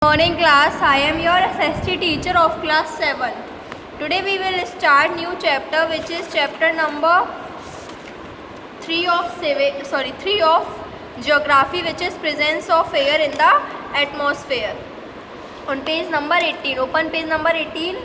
Morning class, I am your SST teacher of class 7. Today we will start new chapter which is chapter number 3 of geography, which is presence of air in the atmosphere. On page number 18, open page number 18.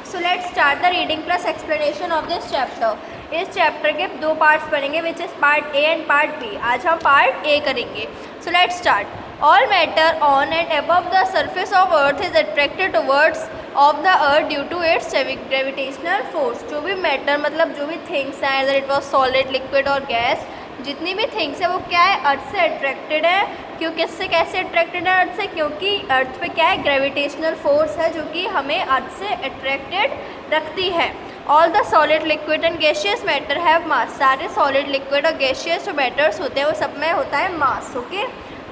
So let's start the reading plus explanation of this chapter. इस chapter के दो parts पढ़ेंगे which is part A and part B. आज हम part A करेंगे. So let's start. All matter on and above the surface of earth is attracted towards of the earth due to its gravitational force. जो भी matter मतलब जो भी things हैं, अगर इट वॉज सॉलिड, लिक्विड और gas, जितनी भी थिंग्स है वो क्या है, अर्थ से अट्रैक्टेड है. क्यों, किससे, कैसे अट्रैक्टेड है अर्थ से? क्योंकि अर्थ पे क्या है, ग्रेविटेशनल फोर्स है जो कि हमें अर्थ से अट्रैक्टेड रखती है. All the solid, liquid and gaseous matter have mass. सारे सॉलिड, लिक्विड और गैशियस जो मैटर्स होते हैं वो सब में होता है mass. Okay.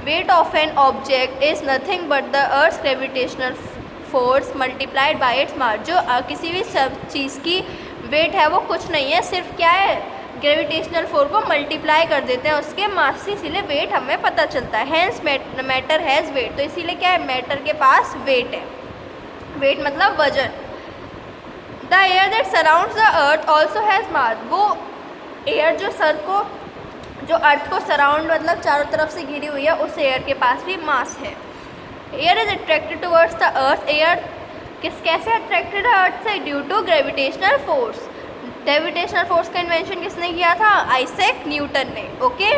Weight of an object is nothing but the earth gravitational force multiplied by its mass. जो किसी भी सब चीज़ की वेट है वो कुछ नहीं है, सिर्फ क्या है, ग्रेविटेशनल फोर्स को मल्टीप्लाई कर देते हैं उसके मास से, इसीलिए वेट हमें पता चलता है. Hence matter has weight. तो इसीलिए क्या है, मैटर के पास वेट है. वेट मतलब वजन. The air that surrounds the earth also has मास. वो एयर जो जो अर्थ को सराउंड मतलब चारों तरफ से घिरी हुई है, उस एयर के पास भी मास है. Air is attracted towards the earth. Air कैसे अट्रैक्टेड है अर्थ से? Due to gravitational force. Gravitational force का इन्वेंशन किसने किया था? आइजैक न्यूटन ने. Okay.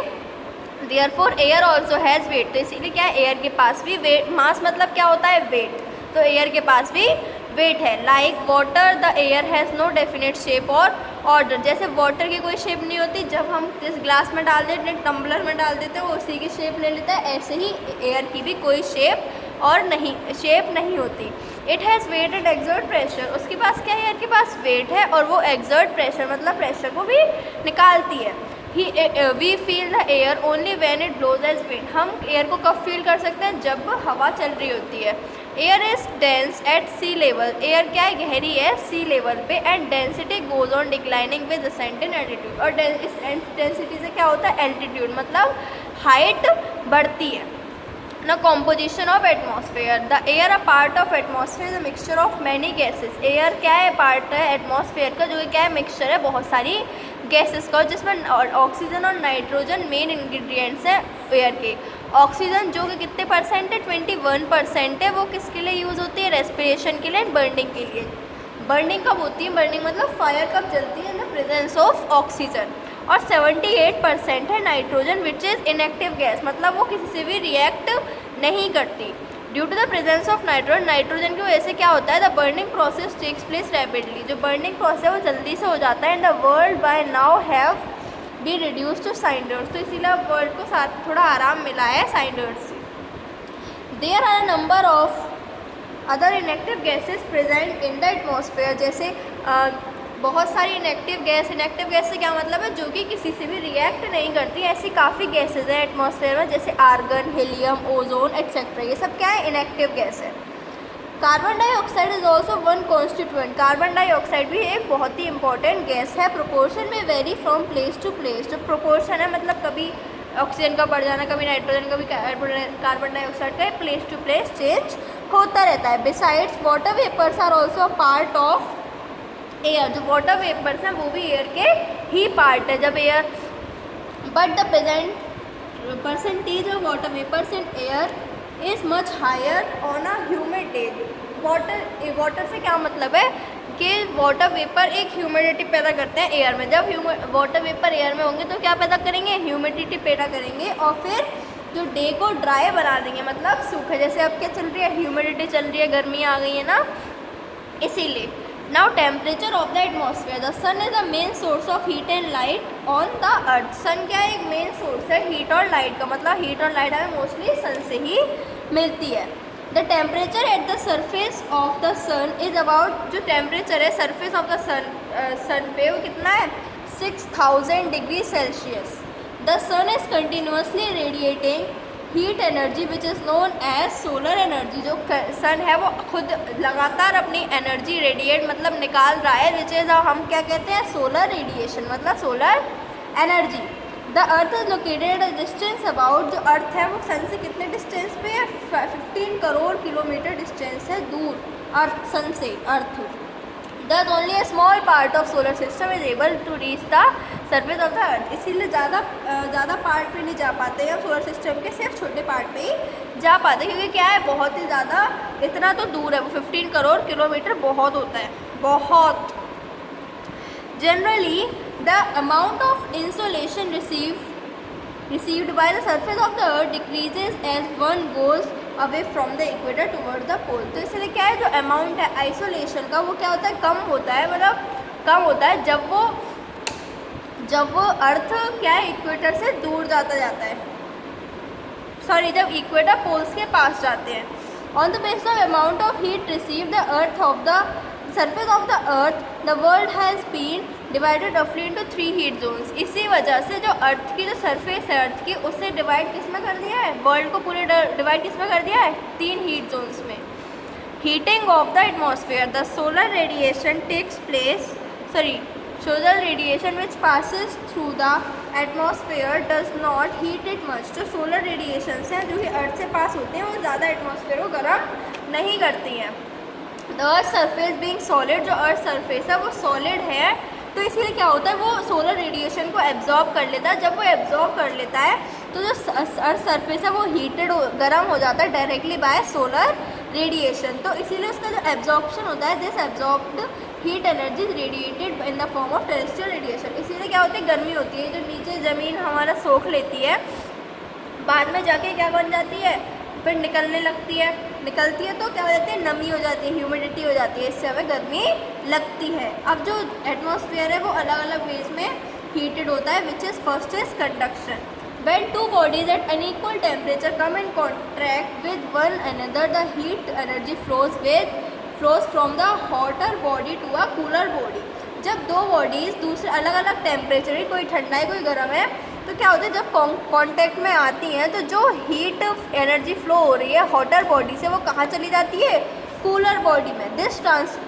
Therefore air also has weight. तो इसीलिए क्या है, एयर के पास भी वेट. मास मतलब क्या होता है, वेट. तो एयर के पास भी वेट है. Like water the air has no definite shape और ऑर्डर. जैसे वाटर की कोई शेप नहीं होती, जब हम जिस ग्लास में डाल देते हैं, टम्बलर में डाल देते हैं, वो उसी की शेप ले लेता है. ऐसे ही एयर की भी कोई शेप नहीं होती. It has wait and exert pressure. उसके पास क्या है, एयर के पास वेट है और वो एक्सर्ट प्रेशर मतलब प्रेशर को भी निकालती है. We feel the air only when it blows as wind. हम एयर को कब फील कर सकते हैं, जब हवा चल रही होती है. Air is dense at sea level. Air क्या है, गहरी है सी लेवल पे. And density goes on declining with ascent in altitude. और इस डेंसिटी से क्या होता है, एल्टीट्यूड मतलब हाइट बढ़ती है. ना composition of atmosphere. The air a part of atmosphere is a mixture of many gases. Air क्या है, पार्ट है एटमॉस्फेयर का, जो क्या है, मिक्सचर है बहुत सारी गैसेस का, जिसमें ऑक्सीजन और नाइट्रोजन मेन इंग्रेडिएंट्स हैं एयर के. ऑक्सीजन जो कि कितने परसेंट है, 21% है. वो किसके लिए यूज़ होती है, रेस्पिरेशन के लिए एंड बर्निंग के लिए. बर्निंग कब होती है, बर्निंग मतलब फायर कब जलती है, in the presence of oxygen. और 78% है nitrogen which is inactive gas, मतलब वो किसी से भी रिएक्ट नहीं करती. Due to the presence of nitrogen की वजह से क्या होता है, the burning process takes place rapidly. जो बर्निंग प्रोसेस है वो जल्दी से हो जाता है. And the world by now have be reduce to cinders. तो इसीलिए वर्ल्ड को साथ थोड़ा आराम मिला है साइंडर्स से. There are a number of other inactive gases present in the atmosphere. जैसे बहुत सारी इनएक्टिव गैस से क्या मतलब है, जो कि किसी से भी रिएक्ट नहीं करती. ऐसी काफ़ी गैसेज हैं एटमॉस्फेयर में, जैसे आर्गन, हीलियम, ओजोन एक्सेट्रा. ये सब क्या है, इनएक्टिव गैस है. Carbon dioxide is also one constituent. Carbon dioxide भी एक बहुत ही इंपॉर्टेंट गैस है. प्रोपोर्शन में vary from place to place. जो प्रोपोर्शन है मतलब कभी ऑक्सीजन का बढ़ जाना, कभी नाइट्रोजन, कभी कार्बन डाइऑक्साइड का, प्लेस टू प्लेस चेंज होता रहता है. Besides water vapours are also a part of air. जो वाटर वेपर्स हैं वो भी एयर के ही पार्ट है. जब air but the present percentage of water vapours in air is much higher on a humid day. Water से क्या मतलब है कि वाटर वेपर एक ह्यूमिडिटी पैदा करते हैं एयर में. जब वाटर वेपर एयर में होंगे तो क्या पैदा करेंगे, ह्यूमिडिटी पैदा करेंगे. और फिर जो डे को ड्राई बना देंगे, मतलब सूखे. जैसे अब क्या चल रही है, ह्यूमिडिटी चल रही है, गर्मी आ गई है ना, इसीलिए. Now temperature of the atmosphere. The sun is the main source of heat and light on the earth. Sun क्या है, एक मेन सोर्स है हीट और लाइट का, मतलब हीट और लाइट हमें मोस्टली सन से ही मिलती है. The temperature at the surface of the sun is about. जो टेम्परेचर है सरफेस ऑफ द सन पे वो कितना है, 6000 degree Celsius. The sun is continuously radiating heat energy which is known as solar energy. जो सन है वो खुद लगातार अपनी एनर्जी रेडिएट मतलब निकाल रहा है, विच इज़ हम क्या कहते हैं, सोलर रेडिएशन मतलब solar energy. The earth is located at a distance about, जो अर्थ है वो सन से कितने डिस्टेंस पे है, 15 करोड़ किलोमीटर डिस्टेंस है दूर अर्थ सन से, अर्थ। Thus only a small part of solar system is able to reach the surface of the earth, इसीलिए ज़्यादा पार्ट पे नहीं जा पाते हैं सोलर सिस्टम के, सिर्फ छोटे पार्ट पे ही जा पाते हैं, क्योंकि क्या है बहुत ही ज़्यादा, इतना तो दूर है वो, 15 करोड़ किलोमीटर बहुत होता है, बहुत। Generally the amount of insolation received by the surface of the earth decreases as one goes away from the equator towards the pole। तो इसलिए क्या है, जो अमाउंट है आइसोलेशन का वो क्या होता है, कम होता है, मतलब कम होता है जब वो अर्थ क्या है इक्वेटर से दूर जाता है, सॉरी जब इक्वेटर पोल्स के पास जाते हैं। On the basis of amount of heat received the earth of the surface of the earth the world has been divided roughly into 3 heat zones। इसी वजह से जो अर्थ की जो सरफेस है अर्थ की, उसे डिवाइड किस में कर दिया है, वर्ल्ड को पूरे डिवाइड किस में कर दिया है, 3 हीट जोन्स में। Heating of the atmosphere, the solar radiation takes place, solar radiation which passes through the atmosphere does not heat it much. जो सोलर रेडिएशंस हैं जो कि अर्थ से पास होते हैं वो ज़्यादा एटमॉस्फेयर को गर्म नहीं करती हैं। The earth surface being solid, जो अर्थ सरफेस है वो सॉलिड है, तो इसलिए क्या होता है वो सोलर रेडिएशन को एब्जॉर्ब कर लेता है। जब वो एब्जॉर्ब कर लेता है तो जो अर्थ सरफेस है वो हीटेड गर्म हो जाता है डायरेक्टली बाय सोलर रेडिएशन, तो इसीलिए उसका जो एब्जॉर्प्शन होता है, this absorbed heat energy is radiated in the form of terrestrial radiation. इसीलिए क्या होती है, गर्मी होती है, जो नीचे ज़मीन हमारा सोख लेती है, बाद में जाके क्या बन जाती है, फिर निकलती है तो क्या हो जाती है, नमी हो जाती है, ह्यूमिडिटी हो जाती है, इससे हमें गर्मी लगती है। अब जो एटमॉस्फेयर है वो अलग अलग वेज में हीटेड होता है, which is first is conduction. When two bodies at unequal temperature come in contract with one another the heat energy flows from the hotter body to a cooler body. जब दो bodies दूसरे अलग अलग temperature, कोई ठंडा है कोई गर्म है, तो क्या होता है जब कांटेक्ट में आती हैं तो जो हीट एनर्जी फ्लो हो रही है हॉटर बॉडी से वो कहाँ चली जाती है, कूलर बॉडी में।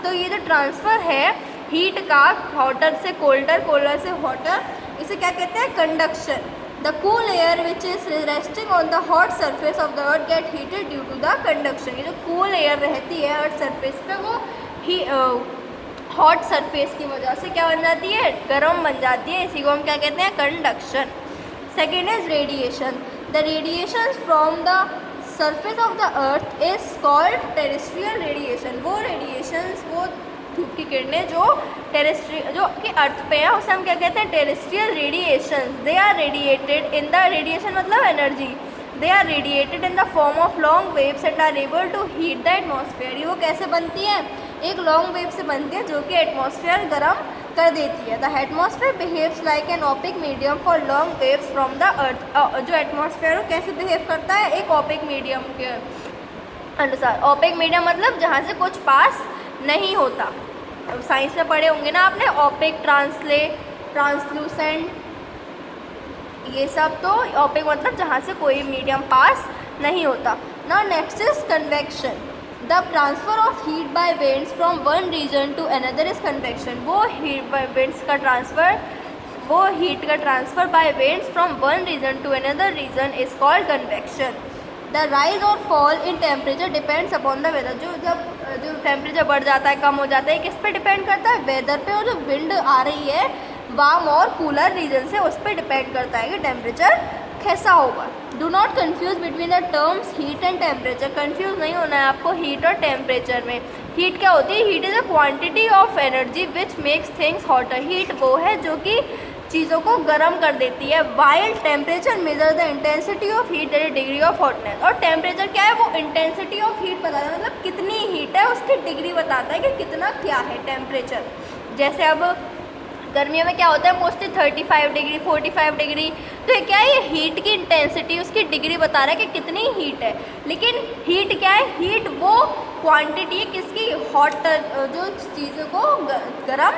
तो ये जो ट्रांसफ़र है हीट का हॉटर से कोल्डर, कोल्डर से हॉटर, इसे क्या कहते हैं, conduction. The cool air which is resting on the hot surface of the earth get heated due to the conduction. ये जो कूल एयर रहती है अर्थ सरफेस पे वो हॉट सरफेस की वजह से क्या बन जाती है, गर्म बन जाती है, इसी को हम क्या कहते हैं, conduction. Second is radiation. The radiations from the surface of the earth is called terrestrial radiation। वो radiations, वो धूप की किरणें जो कि अर्थ पे है उसे हम क्या कहते हैं, terrestrial radiations। They are radiated in the radiation मतलब energy, they are radiated in the form of long waves and are able to heat the atmosphere। ये वो कैसे बनती है, एक लॉन्ग वेव से बनती है जो कि एटमॉस्फेयर गर्म कर देती है। The atmosphere behaves like an OPEC medium for long waves from the earth. जो एटमॉस्फेयर कैसे बिहेव करता है, एक ओपिक मीडियम के अनुसार। ओपिक मीडियम मतलब जहाँ से कुछ पास नहीं होता, साइंस में पढ़े होंगे ना आपने, ओपिक, ट्रांसलूसेंट, ये सब। तो ओपिक मतलब जहाँ से कोई मीडियम पास नहीं होता। Now next is convection. The transfer of heat by winds from one region to another is convection. वो हीट बाय winds का ट्रांसफ़र, वो हीट का transfer by winds from one region to another region is called convection. The rise और fall in temperature depends upon the weather. जो temperature बढ़ जाता है, कम हो जाता है, किस पे डिपेंड करता है, वेदर पे। और जो विंड आ रही है वार्म और कूलर रीजन से, उस पर डिपेंड करता है कि टेम्परेचर कैसा होगा। Do not confuse between the terms heat and temperature. Confuse नहीं होना है आपको हीट और टेम्परेचर में। हीट क्या होती है, heat is a quantity of energy which makes things hotter. Heat वो है जो कि चीज़ों को गर्म कर देती है। While temperature measure the intensity of heat at degree of hotness. और टेम्परेचर क्या है, वो इंटेंसिटी ऑफ हीट बताता है, मतलब कितनी हीट है उसकी डिग्री बताता है कि कितना क्या है टेम्परेचर। जैसे अब गर्मियों में क्या होता है, मोस्टली 35 डिग्री 45 डिग्री, तो ये क्या है, ये हीट की इंटेंसिटी उसकी डिग्री बता रहा है कि कितनी हीट है। लेकिन हीट क्या है, हीट वो क्वांटिटी है किसकी, हॉट, जो चीज़ों को गर्म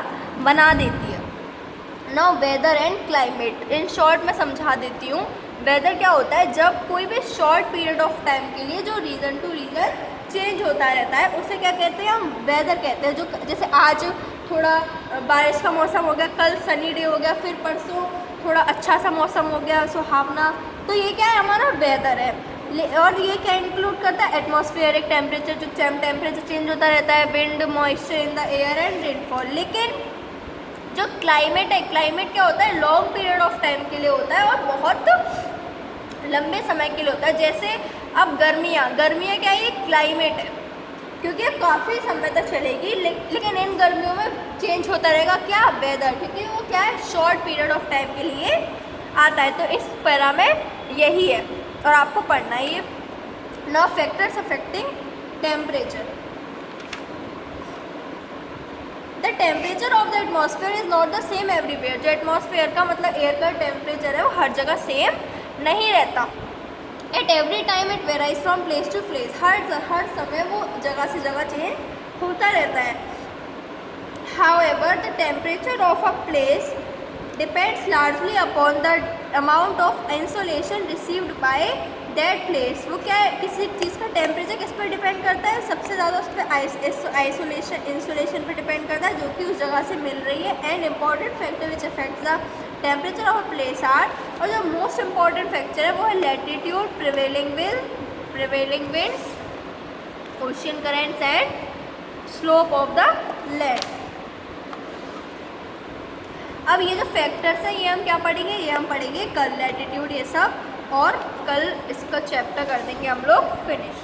बना देती है। Now weather and climate, in short मैं समझा देती हूँ। वेदर क्या होता है, जब कोई भी शॉर्ट पीरियड ऑफ टाइम के लिए जो रीजन टू रीजन चेंज होता रहता है उसे क्या कहते हैं, हम वेदर कहते हैं। जो जैसे आज थोड़ा बारिश का मौसम हो गया, कल सनी डे हो गया, फिर परसों थोड़ा अच्छा सा मौसम हो गया, सुहावना, तो ये क्या है हमारा वेदर है। और ये क्या इंक्लूड करता है, एटमॉस्फेरिक टेम्परेचर, जो टेम्परेचर चेंज होता रहता है, wind, moisture in the air and rainfall. लेकिन जो क्लाइमेट है, क्लाइमेट क्या होता है, लॉन्ग पीरियड ऑफ टाइम के लिए होता है और बहुत लंबे समय के लिए होता है। जैसे अब गर्मियाँ क्या ये क्लाइमेट है, क्योंकि ये काफ़ी समय तक चलेगी, लेकिन इन गर्मियों में चेंज होता रहेगा क्या, वेदर, क्योंकि वो क्या है शॉर्ट पीरियड ऑफ टाइम के लिए आता है। तो इस पैरा में यही है और आपको पढ़ना है ये। Now factors affecting temperature. The temperature of the atmosphere is not the same everywhere. जो एटमॉस्फेयर का मतलब एयर का टेम्परेचर है वो हर जगह सेम नहीं रहता। At every time it varies from place to place. हर समय वो जगह से जगह चेंज होता रहता है। However the temperature of a place depends largely upon the amount of insolation received by that place. वो क्या है, किसी चीज़ का टेम्परेचर किस पर डिपेंड करता है, सबसे ज़्यादा उस पर इंसोलेशन पर डिपेंड करता है जो कि उस जगह से मिल रही है। And important factor which affects the temperature of a place are, और जो मोस्ट इम्पॉर्टेंट फैक्टर है वो है latitude, prevailing winds, ocean currents and slope of the land. अब ये जो फैक्टर्स हैं ये हम क्या पढ़ेंगे, ये हम पढ़ेंगे कल, लैटिट्यूड ये सब, और कल इसका चैप्टर कर देंगे हम लोग फिनिश।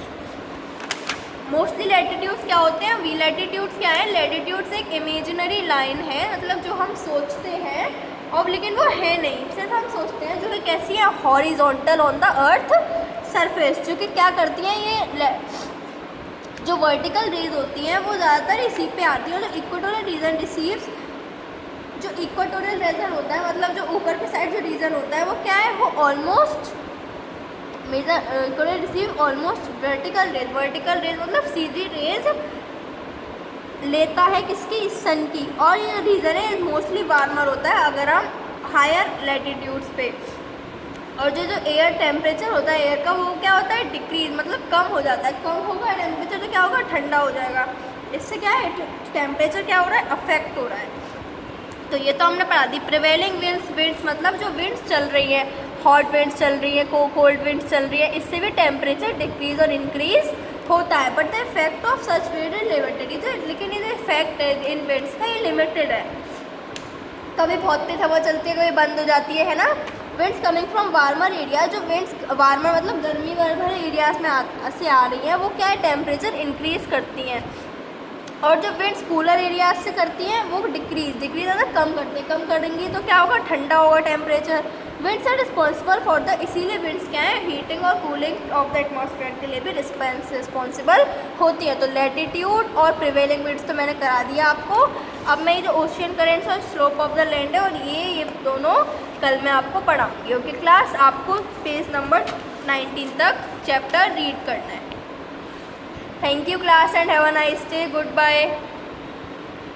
मोस्टली लैटिट्यूड्स क्या होते हैं, वी लैटिट्यूड्स क्या है, लैटिट्यूड्स एक इमेजिनरी लाइन है, मतलब जो हम सोचते हैं और लेकिन वो है नहीं, सिर्फ हम सोचते हैं, जो कि कैसी है, horizontal on the earth surface, जो कि क्या करती हैं, ये जो वर्टिकल रेज होती हैं वो ज़्यादातर इसी पे आती है। जो इक्वेटोरियल रीजन रिसीव्स, जो इक्वेटोरियल रीजन होता है मतलब जो ऊपर के साइड जो रीजन होता है वो क्या है, वो almost receive almost vertical rays मतलब सीधी रेज लेता है किसकी, सन की। और ये रीज़न है मोस्टली वार्मर होता है अगर हम हायर लैटिट्यूड्स पे। और जो एयर टेम्परेचर होता है एयर का वो क्या होता है, डिक्रीज, मतलब कम हो जाता है। कम होगा टेम्परेचर तो क्या होगा, ठंडा हो जाएगा। इससे क्या है, टेम्परेचर क्या हो रहा है, अफेक्ट हो रहा है। तो ये तो हमने पढ़ा दी। प्रिवेलिंग विंड्स मतलब जो विंड्स चल रही है, हॉट विंड्स चल रही है, कोल्ड विंड्स चल रही है, इससे भी टेम्परेचर डिक्रीज और इंक्रीज होता है। But the effect of such wind is limited, लेकिन ये इफेक्ट इन विंड्स का ये लिमिटेड है। कभी बहुत तेज हवा चलती है, कभी बंद हो जाती है ना। Winds coming from warmer area, जो विंड्स वार्मर मतलब गर्मी वाले एरियाज में से आ रही हैं वो क्या है, टेम्परेचर इंक्रीज करती हैं। और जो विंड्स कूलर एरियाज से करती हैं वो डिक्रीज मतलब कम करते हैं। कम करेंगी तो क्या होगा, ठंडा होगा temperature. Winds are responsible for the, इसीलिए विंड्स क्या है, हीटिंग और कूलिंग ऑफ द एटमॉस्फेयर के लिए भी रिस्पॉन्सिबल होती है। तो लैटिट्यूड और प्रिवेलिंग विंड्स तो मैंने करा दिया आपको। अब मैं ये जो ओशियन करेंट्स और स्लोप ऑफ द लैंड है और ये दोनों कल मैं आपको पढ़ाऊँगी। ओके क्लास, आपको पेज नंबर 19 तक चैप्टर रीड करना है। Thank you class and have a nice day. Goodbye.